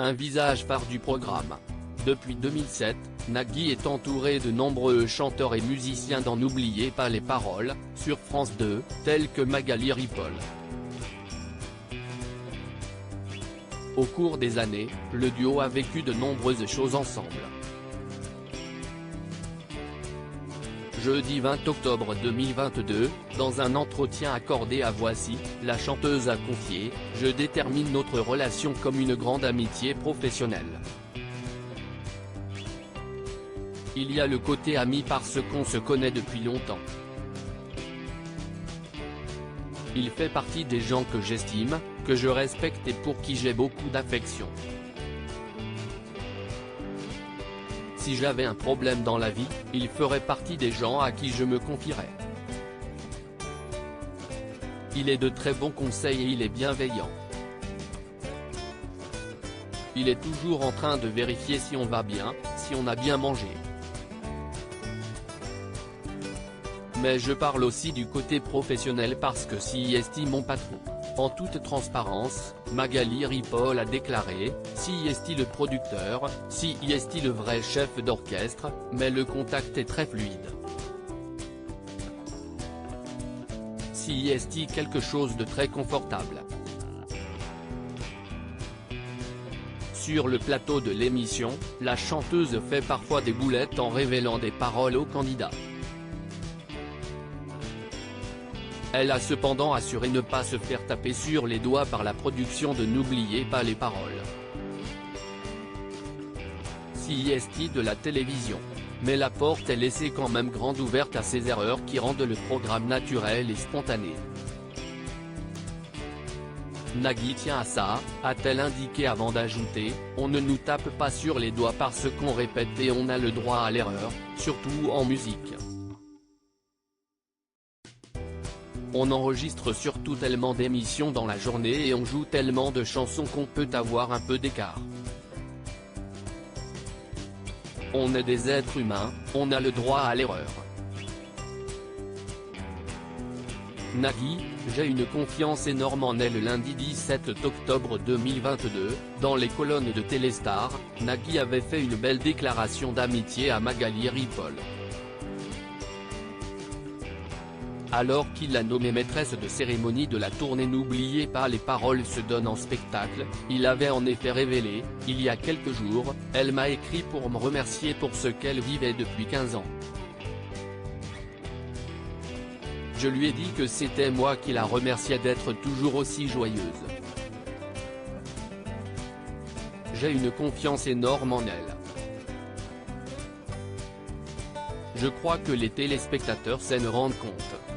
un visage phare du programme. Depuis 2007, Nagui est entouré de nombreux chanteurs et musiciens dans N'oubliez pas les paroles, sur France 2, tels que Magali Ripoll. Au cours des années, le duo a vécu de nombreuses choses ensemble. Jeudi 20 octobre 2022, dans un entretien accordé à Voici, la chanteuse a confié « Je détermine notre relation comme une grande amitié professionnelle. Il y a le côté ami parce qu'on se connaît depuis longtemps. Il fait partie des gens que j'estime, que je respecte et pour qui j'ai beaucoup d'affection. Si j'avais un problème dans la vie, il ferait partie des gens à qui je me confierais. Il est de très bons conseils et il est bienveillant. Il est toujours en train de vérifier si on va bien, si on a bien mangé. Mais je parle aussi du côté professionnel parce que CIST mon patron. En toute transparence, Magali Ripoll a déclaré, CIST le producteur, CIST le vrai chef d'orchestre, mais le contact est très fluide. CIST quelque chose de très confortable. Sur le plateau de l'émission, la chanteuse fait parfois des boulettes en révélant des paroles aux candidats. Elle a cependant assuré ne pas se faire taper sur les doigts par la production de N'oubliez pas les paroles. CIST de la télévision. Mais la porte est laissée quand même grande ouverte à ces erreurs qui rendent le programme naturel et spontané. Nagui tient à ça, a-t-elle indiqué avant d'ajouter, on ne nous tape pas sur les doigts parce qu'on répète et on a le droit à l'erreur, surtout en musique. On enregistre surtout tellement d'émissions dans la journée et on joue tellement de chansons qu'on peut avoir un peu d'écart. On est des êtres humains, on a le droit à l'erreur. Nagui, j'ai une confiance énorme en elle. Lundi 17 octobre 2022, dans les colonnes de Téléstar, Nagui avait fait une belle déclaration d'amitié à Magali Ripoll. Alors qu'il l'a nommée maîtresse de cérémonie de la tournée N'oubliez pas les paroles se donne en spectacle, il avait en effet révélé, il y a quelques jours, elle m'a écrit pour me remercier pour ce qu'elle vivait depuis 15 ans. Je lui ai dit que c'était moi qui la remerciais d'être toujours aussi joyeuse. J'ai une confiance énorme en elle. Je crois que les téléspectateurs s'en rendent compte.